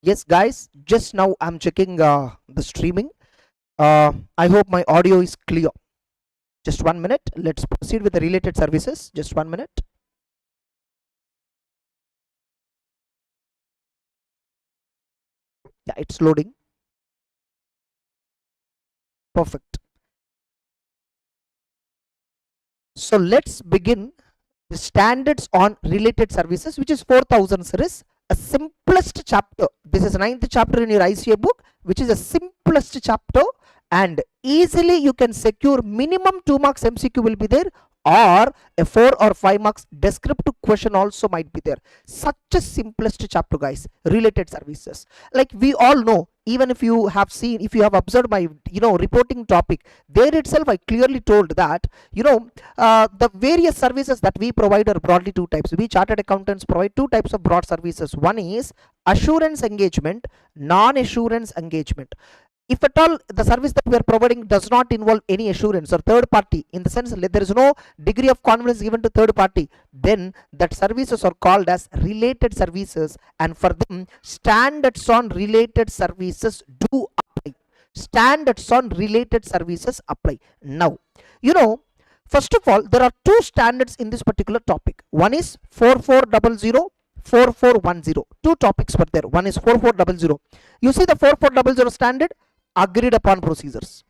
Yes guys, just now I'm checking the streaming. I hope my audio is clear. Just 1 minute, let's proceed with the related services. Just 1 minute. Yeah, it's loading. Perfect. So let's begin the standards on related services, which is 4000 series, a simplest chapter. This is ninth chapter in your ICAI book, which is a simplest chapter, and easily you can secure minimum 2 marks MCQ will be there, or a 4 or 5 marks descriptive question also might be there. Such a simplest chapter guys, related services. Like we all know, even if you have seen, if you have observed my reporting topic, there itself I clearly told that the various services that we provide are broadly two types. We chartered accountants provide two types of broad services. One is assurance engagement, non-assurance engagement. If at all the service that we are providing does not involve any assurance or third party, in the sense that there is no degree of confidence given to third party, then that services are called as related services, and for them standards on related services do apply. Standards on related services apply. Now, first of all, there are two standards in this particular topic. One is 4400, 4410. Two topics were there. One is 4400. You see the 4400 standard, agreed upon procedures.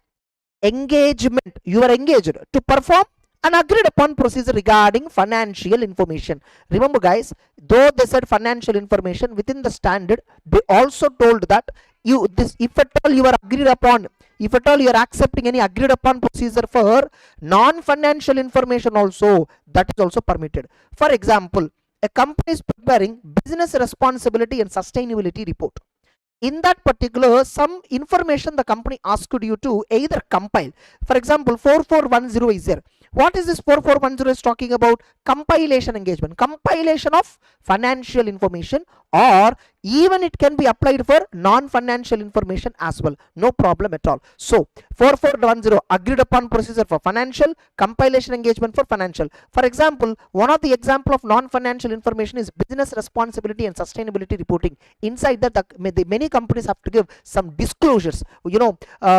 Engagement, you are engaged to perform an agreed upon procedure regarding financial information. Remember guys, though they said financial information, within the standard they also told that if at all you are agreed upon, if at all you are accepting any agreed upon procedure for non-financial information also, that is also permitted. For example, a company is preparing business responsibility and sustainability report. In that particular, some information the company asked you to either compile. For example, 4410 is there. What is this 4410 is talking about? Compilation engagement, compilation of financial information, or even it can be applied for non-financial information as well, no problem at all. So 4410, agreed upon procedure for financial, compilation engagement for financial. For example, one of the example of non-financial information is business responsibility and sustainability reporting. Inside that, the many companies have to give some disclosures,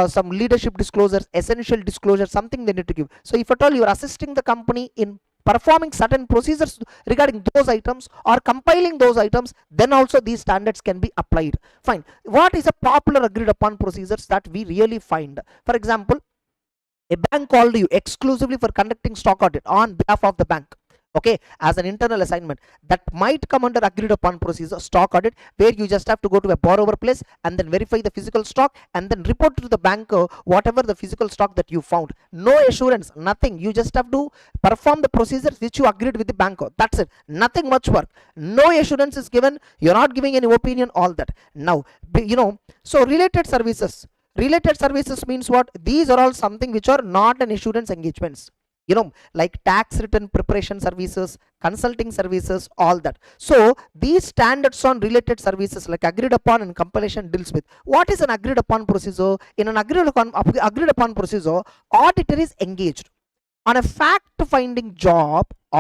some leadership disclosures, essential disclosures, something they need to give. So if at all you are assisting the company in performing certain procedures regarding those items or compiling those items, then also these standards can be applied. Fine. What is a popular agreed upon procedures that we really find? For example, a bank called you exclusively for conducting stock audit on behalf of the bank, okay, as an internal assignment, that might come under agreed upon procedure, stock audit, where you just have to go to a borrower place and then verify the physical stock and then report to the banker whatever the physical stock that you found. No assurance, nothing. You just have to perform the procedures which you agreed with the banker. That's it. Nothing much work. No assurance is given. You're not giving any opinion, all that. Now, so related services. Related services means what? These are all something which are not an assurance engagements. Like tax return preparation services, consulting services, all that. So these standards on related services like agreed upon and compilation deals with. What is an agreed upon procedure? In an agreed upon procedure, auditor is engaged on a fact finding job, or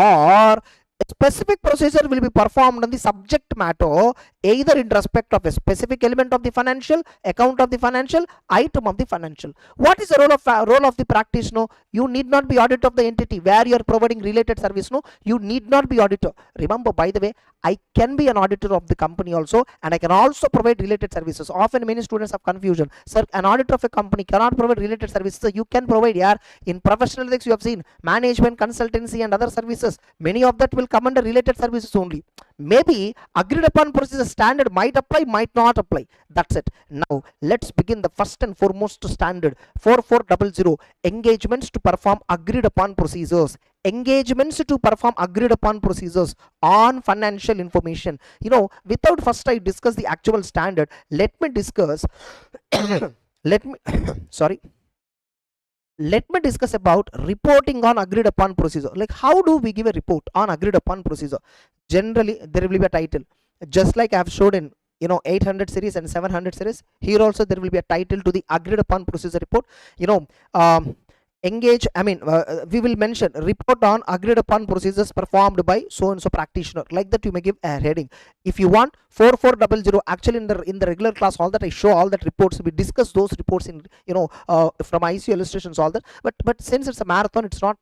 a specific procedure will be performed on the subject matter, either in respect of a specific element of the financial, account of the financial, item of the financial. What is the role of the practice? No, you need not be auditor of the entity where you are providing related service. No, you need not be auditor. Remember, by the way, I can be an auditor of the company also, and I can also provide related services. Often many students have confusion. Sir, an auditor of a company cannot provide related services. So you can provide. Yeah, in professional ethics you have seen management, consultancy and other services. Many of that will come under related services only. Maybe agreed upon procedure standard might apply, might not apply. That's it. Now let's begin the first and foremost standard 4400, engagements to perform agreed upon procedures. Engagements to perform agreed upon procedures on financial information. Without first I discuss the actual standard, let me discuss let me discuss about reporting on agreed upon procedure. Like how do we give a report on agreed upon procedure? Generally there will be a title, just like I have showed in 800 series and 700 series. Here also there will be a title to the agreed upon procedure report. we will mention report on agreed upon procedures performed by so and so practitioner, like that you may give a heading. If you want 4400, actually in the regular class, all that I show, all that reports, we discuss those reports in, from ICAI illustrations, all that, but since it's a marathon, it's not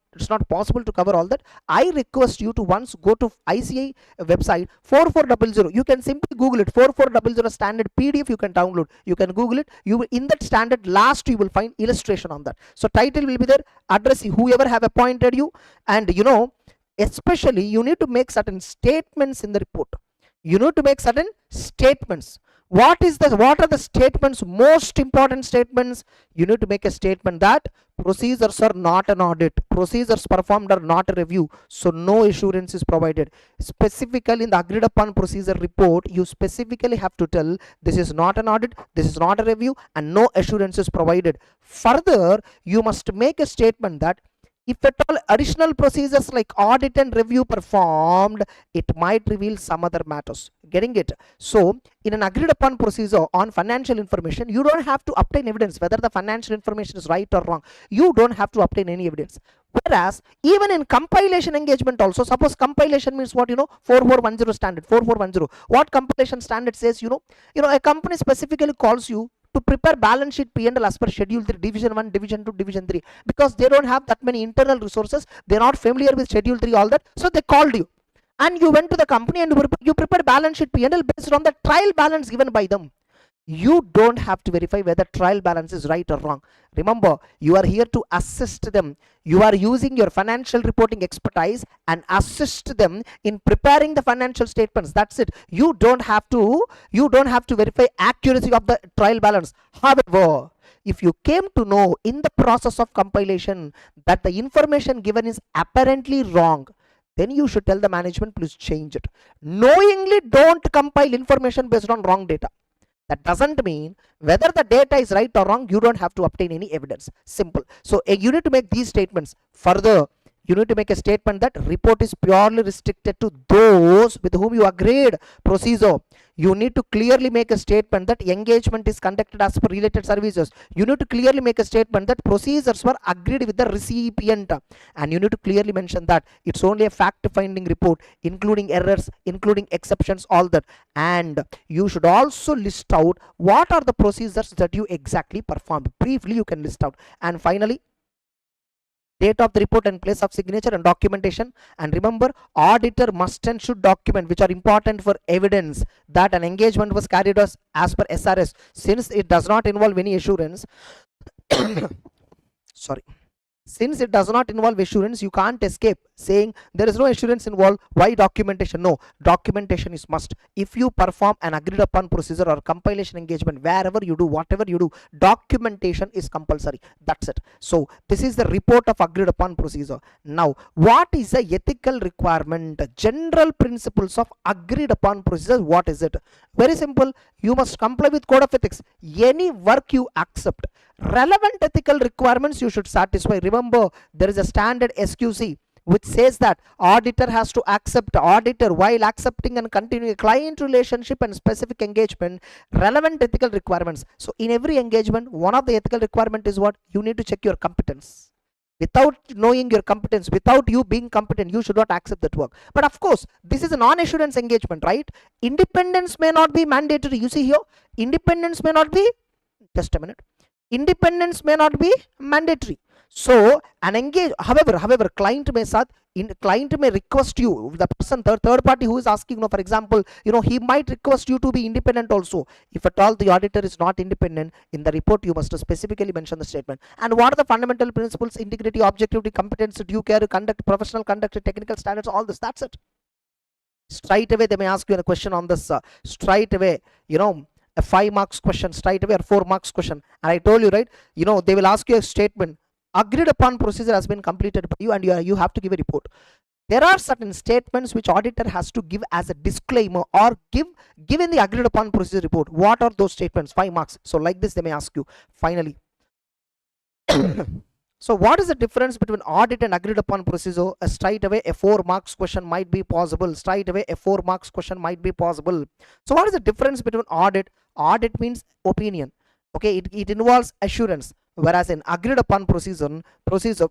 possible to cover all that. I request you to once go to ICAI website 4400, you can simply Google it, 4400 standard PDF, you can download, you can Google it, in that standard last you will find illustration on that. So title will be there, address whoever have appointed you, and especially you need to make certain statements in the report. You need to make certain statements. What are the statements? Most important statements. You need to make a statement that procedures are not an audit, procedures performed are not a review, so no assurance is provided. Specifically in the agreed upon procedure report, you specifically have to tell this is not an audit, this is not a review, and no assurance is provided. Further, you must make a statement that if at all additional procedures like audit and review performed, it might reveal some other matters. Getting it? So in an agreed upon procedure on financial information, you don't have to obtain evidence whether the financial information is right or wrong. You don't have to obtain any evidence. Whereas even in compilation engagement also, suppose compilation means what, 4410 standard, 4410. What compilation standard says, a company specifically calls you to prepare balance sheet P&L as per schedule 3, division 1, division 2, division 3, because they don't have that many internal resources, they're not familiar with schedule 3, all that, so they called you and you went to the company and you prepared balance sheet P&L based on the trial balance given by them. You don't have to verify whether trial balance is right or wrong. Remember, you are here to assist them. You are using your financial reporting expertise and assist them in preparing the financial statements. That's it. You don't have to verify accuracy of the trial balance. However, if you came to know in the process of compilation that the information given is apparently wrong, then you should tell the management, please change it. Knowingly don't compile information based on wrong data. That doesn't mean whether the data is right or wrong, you don't have to obtain any evidence. Simple. So you need to make these statements. Further, you need to make a statement that report is purely restricted to those with whom you agreed procedure. You need to clearly make a statement that engagement is conducted as per related services. You need to clearly make a statement that procedures were agreed with the recipient, and you need to clearly mention that it's only a fact finding report, including errors, including exceptions, all that. And you should also list out what are the procedures that you exactly performed. Briefly you can list out. And finally, date of the report and place of signature and documentation. And remember, auditor must and should document, which are important for evidence that an engagement was carried out as per SRS, since it does not involve any assurance. Sorry. Since it does not involve assurance, you can't escape saying there is no assurance involved. Why documentation? No, documentation is must. If you perform an agreed upon procedure or compilation engagement, wherever you do, whatever you do, documentation is compulsory. That's it. So this is the report of agreed upon procedure. Now, what is the ethical requirement? General principles of agreed upon procedure. What is it? Very simple. You must comply with code of ethics. Any work you accept, relevant ethical requirements you should satisfy. Remember, there is a standard SQC which says that auditor has to accept, auditor while accepting and continuing a client relationship and specific engagement, relevant ethical requirements. So in every engagement, one of the ethical requirement is what? You need to check your competence. Without knowing your competence, without you being competent, you should not accept that work. But of course, this is a non-assurance engagement, right? Independence may not be mandatory. You see here, independence may not be, just a minute, independence may not be mandatory. So an however, client may request you, the person, third party who is asking, for example, he might request you to be independent also. If at all the auditor is not independent, in the report you must specifically mention the statement. And what are the fundamental principles? Integrity, objectivity, competence, due care, conduct, professional conduct, technical standards, all this. That's it. Straight away they may ask you a question on this. Straight away, a 5 marks question, straight away, or 4 marks question. And I told you, right, they will ask you a statement. Agreed upon procedure has been completed by you, and you have to give a report. There are certain statements which auditor has to give as a disclaimer or give in the agreed upon procedure report. What are those statements? 5 marks. So like this they may ask you. Finally, so what is the difference between audit and agreed upon procedure? Straight away a 4 marks question might be possible. Straight away a 4 marks question might be possible. So what is the difference between audit? Audit means opinion. Okay, it involves assurance. Whereas in agreed upon procedure,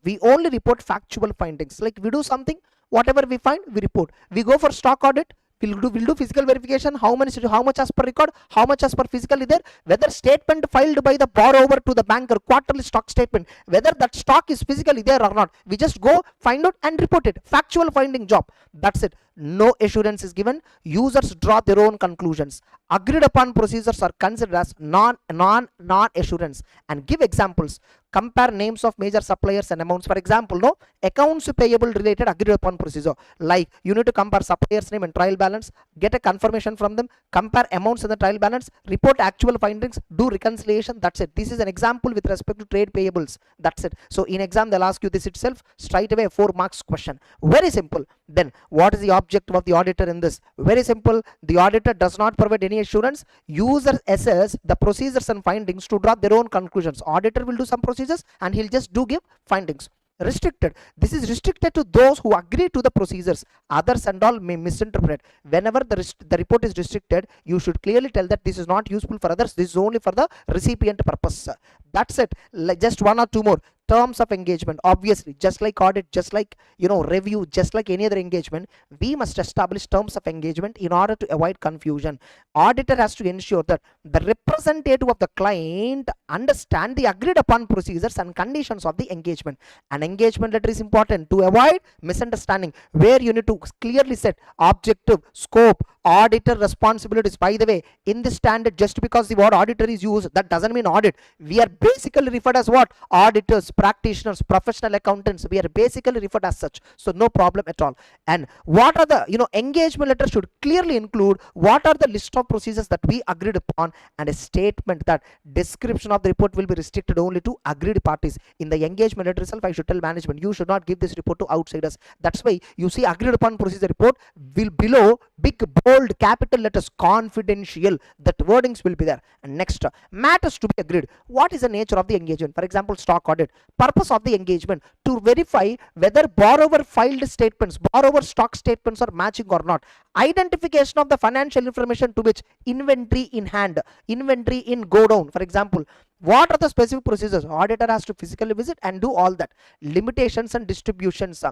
we only report factual findings. Like we do something, whatever we find, we report. We go for stock audit, we'll do physical verification, how much as per record, how much as per physical is there, whether statement filed by the borrower to the banker, quarterly stock statement, whether that stock is physically there or not. We just go find out and report it. Factual finding job. That's it. No assurance is given. Users draw their own conclusions. Agreed upon procedures are considered as non-assurance. And give examples. Compare names of major suppliers and amounts. For example, no accounts payable related agreed upon procedure. Like you need to compare supplier's name and trial balance, get a confirmation from them, compare amounts in the trial balance, report actual findings, do reconciliation. That's it. This is an example with respect to trade payables. That's it. So in exam they'll ask you this itself, straight away 4 marks question. Very simple. Then what is the objective of the auditor in this? Very simple. The auditor does not provide any assurance. User assess the procedures and findings to draw their own conclusions. Auditor will do some procedures and he'll just give findings. Restricted. This is restricted to those who agree to the procedures. Others and all may misinterpret. Whenever the report is restricted, you should clearly tell that this is not useful for others. This is only for the recipient purpose. That's it. Just 1 or 2 more. Terms of engagement. Obviously, just like audit, just like review, just like any other engagement, we must establish terms of engagement in order to avoid confusion. Auditor has to ensure that the representative of the client understand the agreed upon procedures and conditions of the engagement. An engagement letter is important to avoid misunderstanding, where you need to clearly set objective, scope, auditor responsibilities. By the way, in this standard, just because the word auditor is used, that doesn't mean audit. We are basically referred as what? Auditors, practitioners, professional accountants. We are basically referred as such. So no problem at all. And what are the engagement letter should clearly include what are the list of procedures that we agreed upon, and a statement that description of the report will be restricted only to agreed parties. In the engagement letter itself, I should tell management, you should not give this report to outsiders. That's why you see agreed upon procedure report will below big bold capital letters confidential. That wordings will be there. And next, matters to be agreed. What is the nature of the engagement? For example, stock audit. Purpose of the engagement to verify whether borrower filed statements, borrower stock statements are matching or not. Identification of the financial information to which inventory in hand, inventory in go down. For example, what are the specific procedures? Auditor has to physically visit and do all that. Limitations and distributions.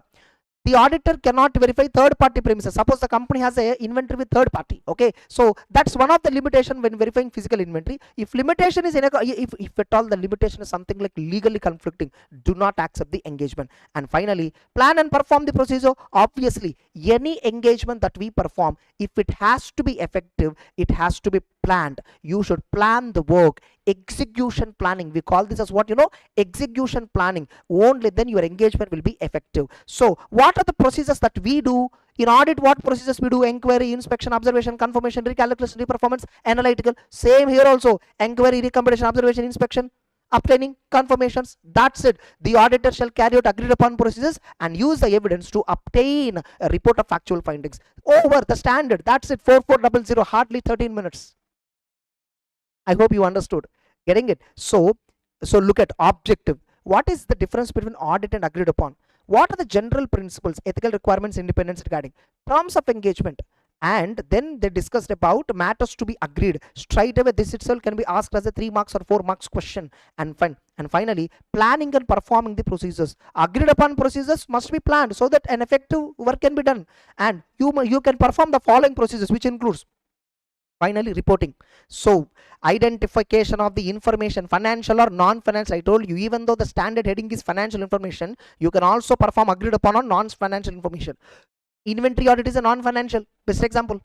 The auditor cannot verify third party premises. Suppose the company has a inventory with third party. Okay, so that's one of the limitation when verifying physical inventory. If limitation is if at all the limitation is something like legally conflicting, do not accept the engagement. And finally, plan and perform the procedure. Obviously, any engagement that we perform, if it has to be effective, it has to be planned. You should plan the work. Execution planning, we call this as what? Execution planning. Only then your engagement will be effective. So what are the procedures that we do in audit? What procedures we do? Inquiry, inspection, observation, confirmation, recalculation, reperformance, analytical. Same here also. Inquiry, recommendation, observation, inspection, obtaining confirmations. That's it. The auditor shall carry out agreed upon procedures and use the evidence to obtain a report of factual findings. Over the standard. That's it. 4400, hardly 13 minutes. I hope you understood. Getting it? So look at objective. What is the difference between audit and agreed upon? What are the general principles, ethical requirements, independence regarding terms of engagement? And then they discussed about matters to be agreed. Straight away, this itself can be asked as a 3 marks or 4 marks question. And finally, planning and performing the procedures. Agreed upon procedures must be planned so that an effective work can be done. And you can perform the following procedures, which includes finally reporting. So identification of the information, financial or non-financial. I told you, even though the standard heading is financial information, you can also perform agreed upon on non-financial information. Inventory audit is a non-financial. Best example.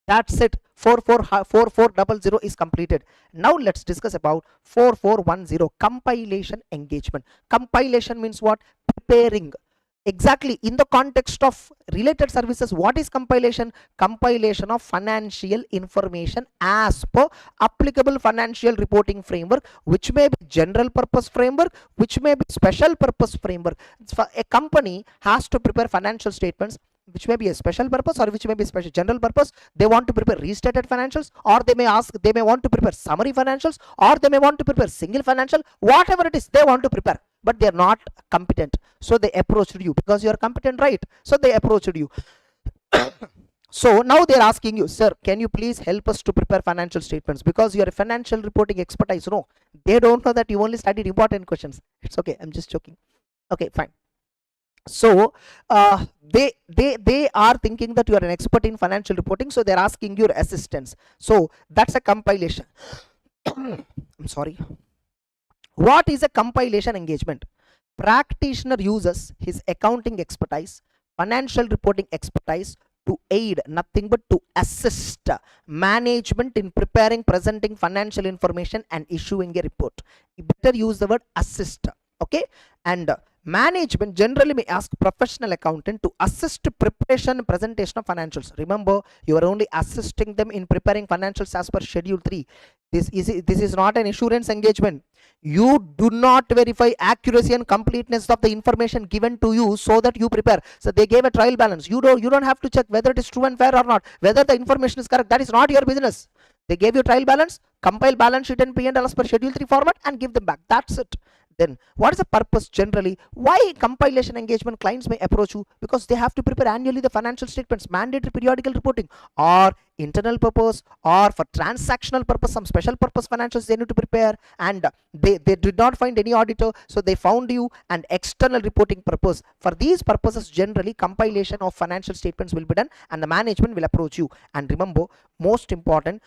That's it. 4400 is completed. Now let's discuss about 4410, compilation engagement. Compilation means what? Preparing. Exactly, in the context of related services, what is compilation? Compilation of financial information as per applicable financial reporting framework, which may be general purpose framework, which may be special purpose framework. A company has to prepare financial statements which may be a special purpose or which may be special general purpose. They want to prepare restated financials, or they may want to prepare summary financials, or they may want to prepare single financial. Whatever it is, they want to prepare, but they are not competent. So they approached you because you are competent, right? So they approached you. So now they're asking you, sir, can you please help us to prepare financial statements, because you're a financial reporting expertise. No, they don't know that you only studied important questions. It's okay, I'm just joking. Okay, fine. So they are thinking that you are an expert in financial reporting, so they're asking your assistance. So that's a compilation. I'm sorry. What is a compilation engagement? Practitioner uses his accounting expertise, financial reporting expertise to aid, nothing but to assist management in preparing, presenting financial information and issuing a report. You better use the word assist. Okay, and management generally may ask professional accountant to assist preparation and presentation of financials. Remember, you are only assisting them in preparing financials as per schedule 3. This is not an assurance engagement. You do not verify accuracy and completeness of the information given to you so that you prepare. So they gave a trial balance. You don't have to check whether it is true and fair or not, whether the information is correct. That is not your business. They gave you trial balance, compile balance sheet and P&L as per schedule 3 format and give them back. That's it. Then what is the purpose generally? Why compilation engagement clients may approach you? Because they have to prepare annually the financial statements, mandatory periodical reporting, or internal purpose, or for transactional purpose, some special purpose financials they need to prepare, and they did not find any auditor, so they found you, and external reporting purpose. For these purposes generally compilation of financial statements will be done and the management will approach you. And remember, most important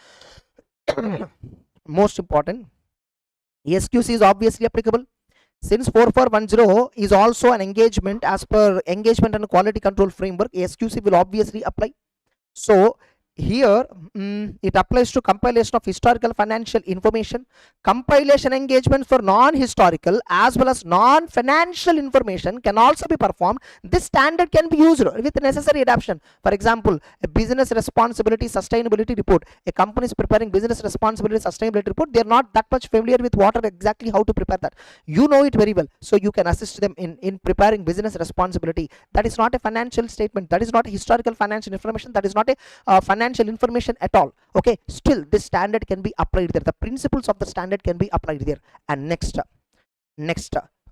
most important, SQC is obviously applicable. Since 4410 is also an engagement as per engagement and quality control framework, SQC will obviously apply. So here it applies to compilation of historical financial information. Compilation engagement for non-historical as well as non-financial information can also be performed. This standard can be used with necessary adaptation. For example, a business responsibility sustainability report. A company is preparing business responsibility sustainability report. They are not that much familiar with what are exactly how to prepare that. You know it very well, so you can assist them in preparing business responsibility. That is not a financial statement. That is not a historical financial information. That is not a financial information at all. Okay, still this standard can be applied there. The principles of the standard can be applied there. And next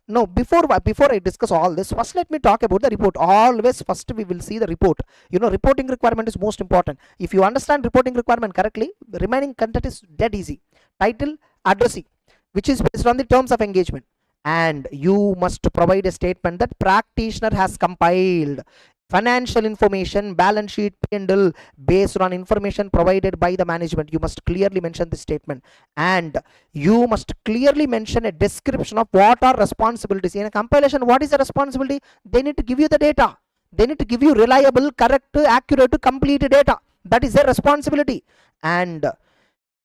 no, before I discuss all this, first let me talk about the report. Always first we will see the report. You know, reporting requirement is most important. If you understand reporting requirement correctly, the remaining content is dead easy. Title, addressee, which is based on the terms of engagement, and you must provide a statement that practitioner has compiled financial information, balance sheet, P&L based on information provided by the management. You must clearly mention this statement, and you must clearly mention a description of what are responsibilities. In a compilation, what is the responsibility? They need to give you the data. They need to give you reliable, correct, accurate, complete data. That is their responsibility. And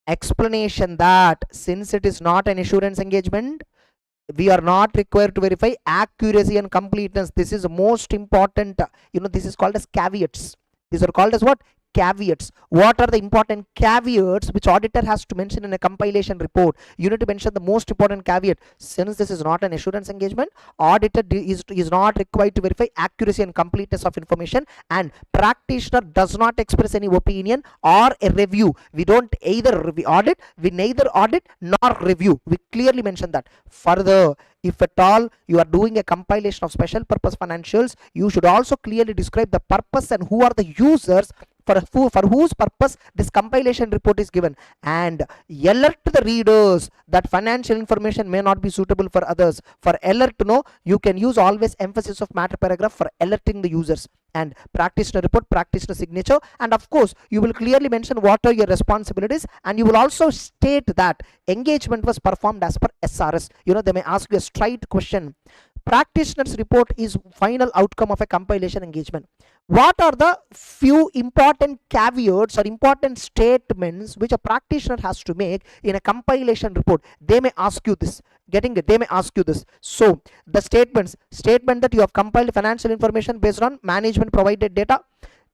explanation that since it is not an assurance engagement, we are not required to verify accuracy and completeness. This is most important. You know, this is called as caveats. These are called as what? Caveats. What are the important caveats which auditor has to mention in a compilation report? You need to mention the most important caveat. Since this is not an assurance engagement, auditor is not required to verify accuracy and completeness of information, and practitioner does not express any opinion or a review. We don't either audit, we neither audit nor review. We clearly mention that. Further, if at all you are doing a compilation of special purpose financials, you should also clearly describe the purpose and who are the users for whose purpose this compilation report is given, and alert the readers that financial information may not be suitable for others. For alert to know, you can use always emphasis of matter paragraph for alerting the users. And practitioner report, practitioner signature, and of course you will clearly mention what are your responsibilities, and you will also state that engagement was performed as per SRS. You know, they may ask you a straight question. Practitioner's report is final outcome of a compilation engagement. What are the few important caveats or important statements which a practitioner has to make in a compilation report? They may ask you this. Getting it? They may ask you this. So the statement that you have compiled financial information based on management provided data,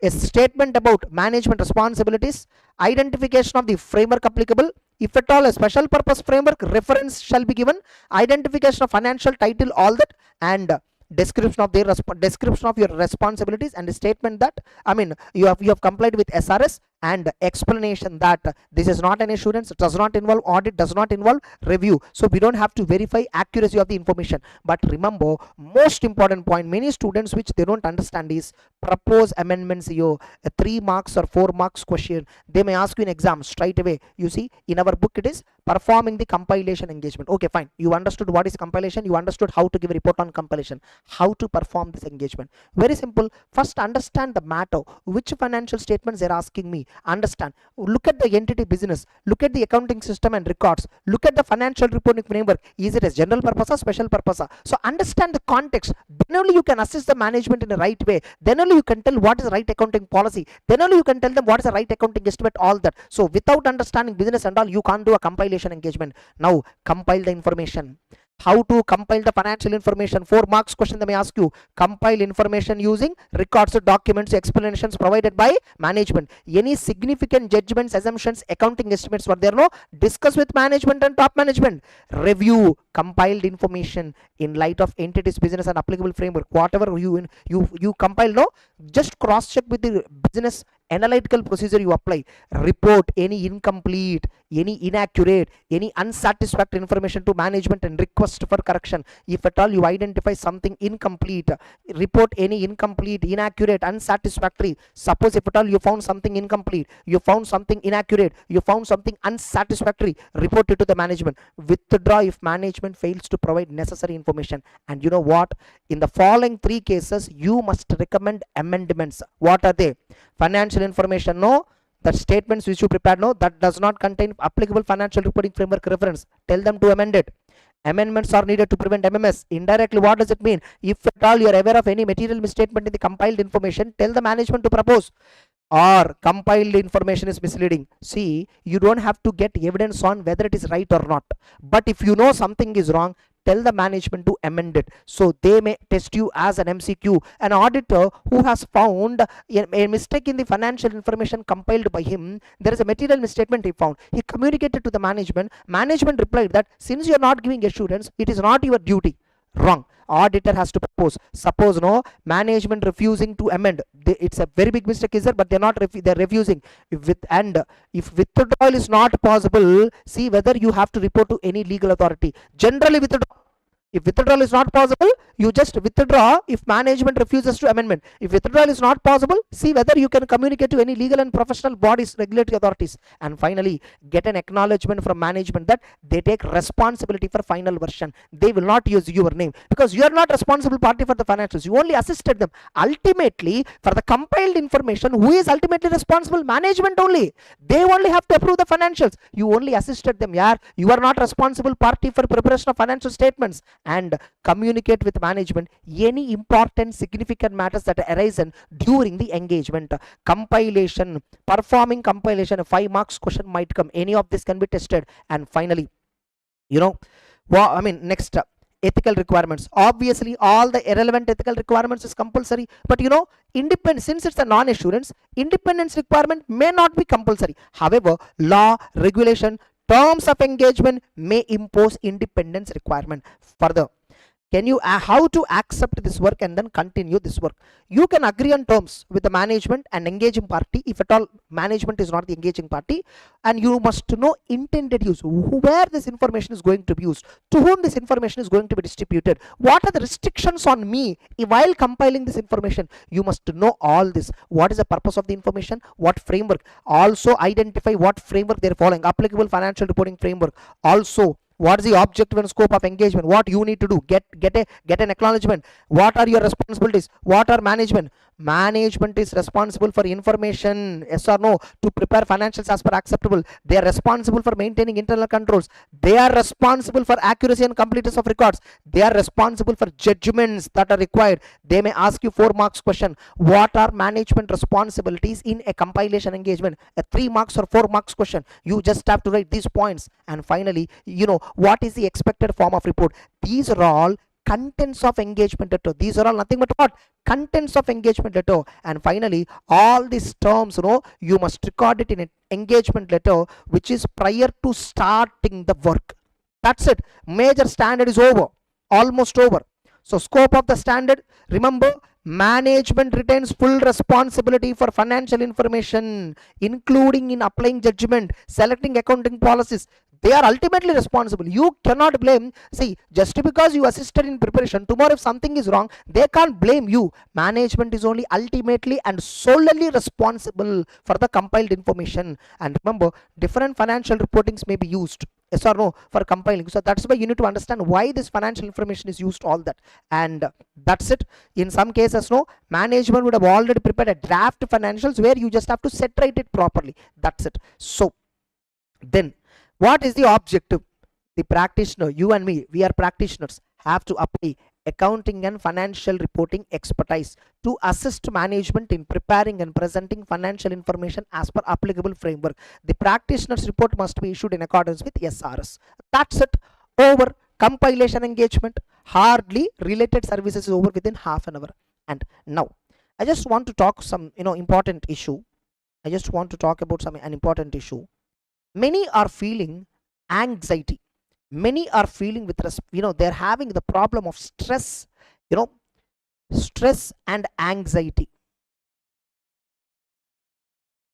a statement about management responsibilities, identification of the framework applicable, if at all a special purpose framework reference shall be given, identification of financial title, all that, and description of their description of your responsibilities, and a statement that you have complied with SRS, and explanation that this is not an assurance, does not involve audit, does not involve review, so we don't have to verify accuracy of the information. But remember, most important point, many students which they don't understand is propose amendments here, a 3 marks or 4 marks question they may ask you in exam straight away. You see, in our book it is performing the compilation engagement. Okay, fine, you understood what is compilation, you understood how to give a report on compilation, how to perform this engagement. Very simple. First understand the matter, which financial statements they're asking me, understand, look at the entity business, look at the accounting system and records, look at the financial reporting framework, is it a general purpose or special purpose. So understand the context, then only you can assist the management in the right way, then only you can tell what is the right accounting policy, then only you can tell them what is the right accounting estimate, all that. So without understanding business and all, you can't do a compilation engagement. Now compile the information. How to compile the financial information? 4 marks question they may ask you. Compile information using records, documents, explanations provided by management. Any significant judgments, assumptions, accounting estimates were there, no? Discuss with management and top management. Review compiled information in light of entities, business and applicable framework. Whatever you compile, no? Just cross check with the business analytical procedure you apply. Report any incomplete, any inaccurate, any unsatisfactory information to management and request for correction. If at all you identify something incomplete, report any incomplete, inaccurate, unsatisfactory. Suppose if at all you found something incomplete, you found something inaccurate, you found something unsatisfactory, report it to the management. Withdraw if management fails to provide necessary information. And you know what? In the following 3 cases, you must recommend amendments. What are they? Financial information, no. The statements which you prepared, no, that does not contain applicable financial reporting framework reference, tell them to amend it. Amendments are needed to prevent MMS. Indirectly, what does it mean? If at all you are aware of any material misstatement in the compiled information, tell the management to propose. Or compiled information is misleading. See, you don't have to get evidence on whether it is right or not, but if you know something is wrong, tell the management to amend it, so they may test you as an MCQ. An auditor who has found a mistake in the financial information compiled by him, there is a material misstatement he found, he communicated to the management. Management replied that since you are not giving assurance, it is not your duty. Wrong. Auditor has to propose. Suppose no, management refusing to amend, it's a very big mistake is there, but they're not they're refusing. If withdrawal is not possible, see whether you have to report to any legal authority. Generally withdraw. If withdrawal is not possible, you just withdraw if management refuses to amendment. If withdrawal is not possible, see whether you can communicate to any legal and professional bodies, regulatory authorities. And finally, get an acknowledgement from management that they take responsibility for final version. They will not use your name because you are not responsible party for the financials. You only assisted them. Ultimately, for the compiled information, who is ultimately responsible? Management only. They only have to approve the financials. You only assisted them. Yeah, you are not responsible party for preparation of financial statements. And communicate with management any important significant matters that arise during the engagement. Compilation, performing compilation, a 5 marks question might come. Any of this can be tested. And finally, you know, next, ethical requirements. Obviously all the irrelevant ethical requirements is compulsory, but you know, independence, since it's a non-assurance, independence requirement may not be compulsory. However, law, regulation, terms of engagement may impose independence requirement. Further, can you how to accept this work and then continue this work? You can agree on terms with the management and engaging party. If at all management is not the engaging party, and you must know intended use, where this information is going to be used, to whom this information is going to be distributed, what are the restrictions on me while compiling this information. You must know all this. What is the purpose of the information, what framework, also identify what framework they're following, applicable financial reporting framework. Also, what is the objective and scope of engagement, what you need to do, get an acknowledgement. What are your responsibilities, what are management is responsible for information, yes or no, to prepare financials as per acceptable. They are responsible for maintaining internal controls, they are responsible for accuracy and completeness of records, they are responsible for judgments that are required. They may ask you 4 marks question, what are management responsibilities in a compilation engagement, a 3 marks or 4 marks question. You just have to write these points. And finally, you know, what is the expected form of report. These are all contents of engagement letter. These are all nothing but what? Contents of engagement letter. And finally, all these terms, you know, you must record it in an engagement letter which is prior to starting the work. That's it. Major standard is over, almost over. So scope of the standard, remember, Management retains full responsibility for financial information, including in applying judgment, selecting accounting policies. They are ultimately responsible. You cannot blame. See, just because you assisted in preparation, tomorrow if something is wrong, they can't blame you. Management is only ultimately and solely responsible for the compiled information. And remember, different financial reportings may be used, yes or no, for compiling. So that's why you need to understand why this financial information is used, all that. And that's it. In some cases, no, management would have already prepared a draft financials where you just have to set right it properly. That's it. So then what is the objective? The practitioner, you and me, we are practitioners, have to apply accounting and financial reporting expertise to assist management in preparing and presenting financial information as per applicable framework. The practitioner's report must be issued in accordance with SRS. That's it. Over. Compilation engagement, hardly related services is over within half an hour. And now I just want to talk some important issue. I just want to talk about an important issue. Many are feeling anxiety. Many are feeling with they're having the problem of stress, stress and anxiety.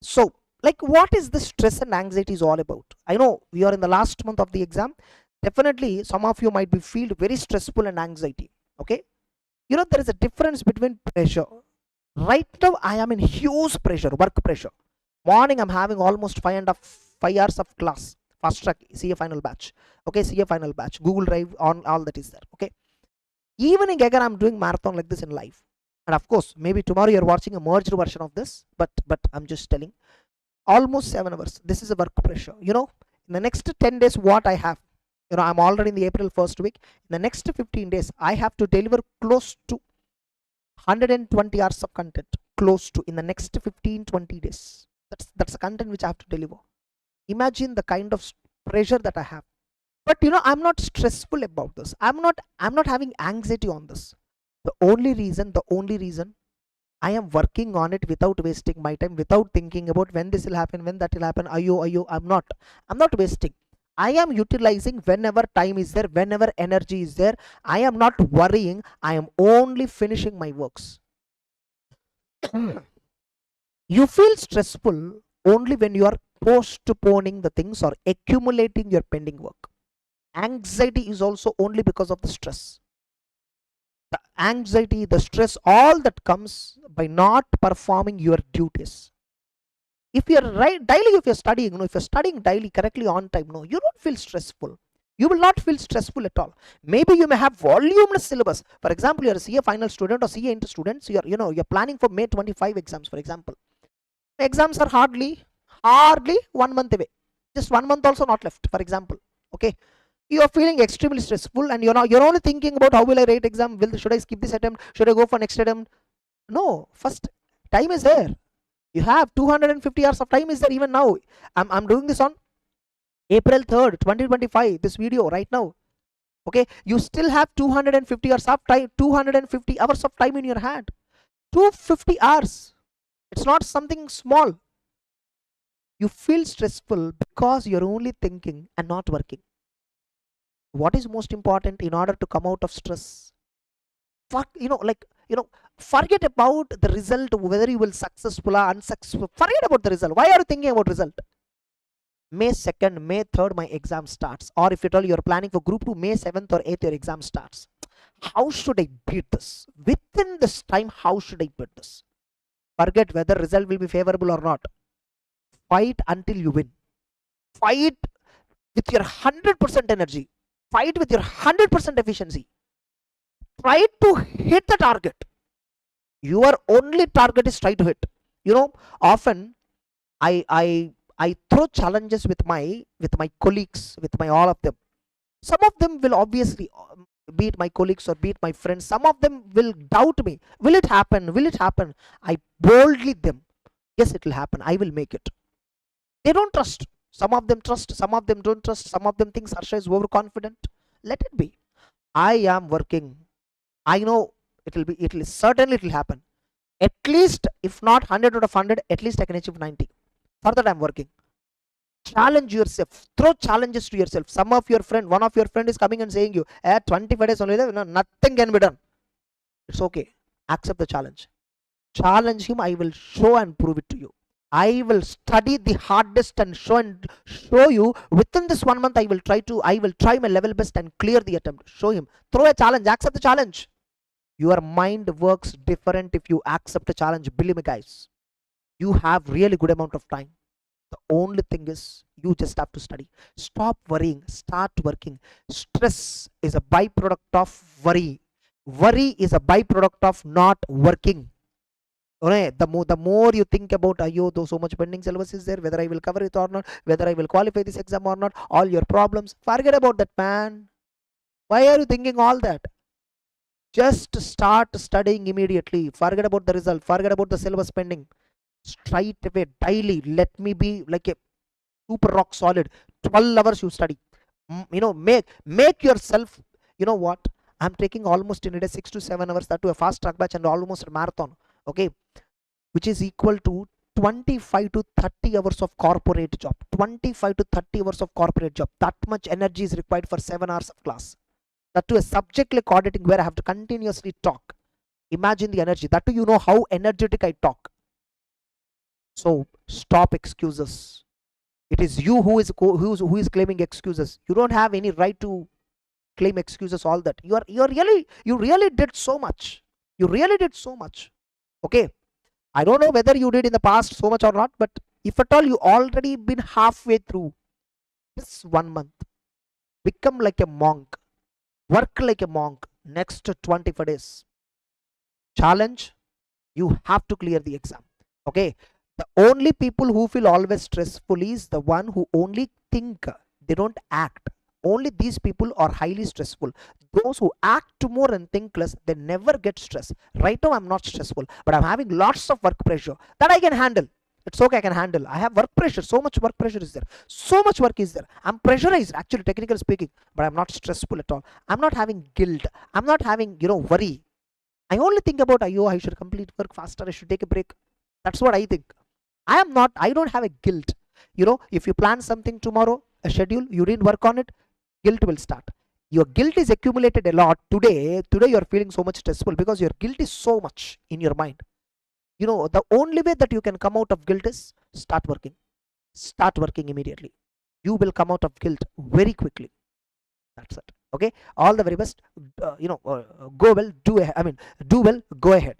So like, what is this stress and anxiety is all about? I know we are in the last month of the exam. Definitely some of you might be feel very stressful and anxiety. Okay, there is a difference between pressure. Right now I am in huge pressure, work pressure. Morning I'm having almost 5 hours of class, fast track CA final batch. Okay, CA final batch, Google Drive, on all that is there. Okay, evening again I'm doing marathon like this in life. And of course maybe tomorrow you're watching a merged version of this, but I'm just telling, almost 7 hours. This is a work pressure. In the next 10 days what I have, I'm already in the April 1st week. In the next 15 days I have to deliver close to 120 hours of content, close to, in the next 15-20 days. That's the content which I have to deliver. Imagine the kind of pressure that I have. But I'm not stressful about this. I'm not having anxiety on this. The only reason I am working on it without wasting my time, without thinking about when this will happen, when that will happen. Ayo, I'm not wasting. I am utilizing whenever time is there, whenever energy is there. I am not worrying. I am only finishing my works. You feel stressful only when you are postponing the things or accumulating your pending work. Anxiety is also only because of the stress. The anxiety, the stress, all that comes by not performing your duties. If you're daily, if you're studying, if you're studying daily correctly on time, you don't feel stressful. You will not feel stressful at all. Maybe you may have voluminous syllabus. For example, you're a CA final student or CA inter student. So you're planning for May 25 exams, for example. Exams are hardly 1 month away. Just 1 month also not left, for example. Okay, you are feeling extremely stressful and you're only thinking about how will I write exam, should I skip this attempt, should I go for next attempt. No, first, time is there. You have 250 hours of time is there. Even now I'm doing this on April 3rd 2025, this video right now. Okay, you still have 250 hours of time, 250 hours of time in your hand. 250 hours, it's not something small. You feel stressful because you're only thinking and not working. What is most important in order to come out of stress? Forget about the result, whether you will successful or unsuccessful. Forget about the result. Why are you thinking about result? May 2nd, May 3rd my exam starts. Or if at all you're planning for group 2, May 7th or 8th your exam starts. How should I beat this? Within this time, how should I beat this? Forget whether result will be favorable or not. Fight until you win. Fight with your 100% energy. Fight with your 100% efficiency. Try to hit the target. Your only target is try to hit. Often I throw challenges with my colleagues, with my all of them. Some of them will obviously beat my colleagues or beat my friends. Some of them will doubt me. Will it happen? Will it happen? I boldly them. Yes, it will happen. I will make it. They don't trust. Some of them trust. Some of them don't trust. Some of them think Harsha is overconfident. Let it be. I am working. I know it will certainly happen. At least, if not 100 out of 100, at least I can achieve 90. For that I'm working. Challenge yourself. Throw challenges to yourself. One of your friend is coming and saying you, 25 days only, nothing can be done. It's okay. Accept the challenge. Challenge him. I will show and prove it to you. I will study the hardest and show you within this 1 month. I will try my level best and clear the attempt. Show him. Throw a challenge. Accept the challenge. Your mind works different if you accept a challenge. Believe me, guys. You have really good amount of time. The only thing is you just have to study. Stop worrying. Start working. Stress is a byproduct of worry. Worry is a byproduct of not working. Okay, the more you think about, though so much pending syllabus is there, whether I will cover it or not, whether I will qualify this exam or not, all your problems, forget about that, man. Why are you thinking all that? Just start studying immediately. Forget about the result. Forget about the syllabus pending. Straight away, daily. Let me be like a super rock solid. 12 hours you study. Make yourself. You know what? I'm taking almost in a day 6 to 7 hours, that to a fast track batch and almost a marathon. Okay, which is equal to 25 to 30 hours of corporate job. 25 to 30 hours of corporate job. That much energy is required for 7 hours of class. That to a subject like auditing where I have to continuously talk. Imagine the energy. That too, you know how energetic I talk. So stop excuses. It is you who is claiming excuses. You don't have any right to claim excuses. All that you really did so much. You really did so much. Okay, I don't know whether you did in the past so much or not, but if at all you already been halfway through this 1 month, become like a monk, work like a monk. Next 24 days, challenge, you have to clear the exam. Okay, the only people who feel always stressful is the one who only think, they don't act. Only these people are highly stressful. Those who act more and think less, they never get stressed. Right now I'm not stressful, but I'm having lots of work pressure that I can handle. It's okay, I can handle. I have work pressure. So much work pressure is there. So much work is there. I'm pressurized, actually, technically speaking, but I'm not stressful at all. I'm not having guilt. I'm not having, worry. I only think about, I should complete work faster. I should take a break. That's what I think. I don't have a guilt. If you plan something tomorrow, a schedule, you didn't work on it, guilt will start. Your guilt is accumulated a lot today. You're feeling so much stressful because your guilt is so much in your mind. The only way that you can come out of guilt is start working. Start working immediately. You will come out of guilt very quickly. That's it. Okay, all the very best. Go well, do well, go ahead.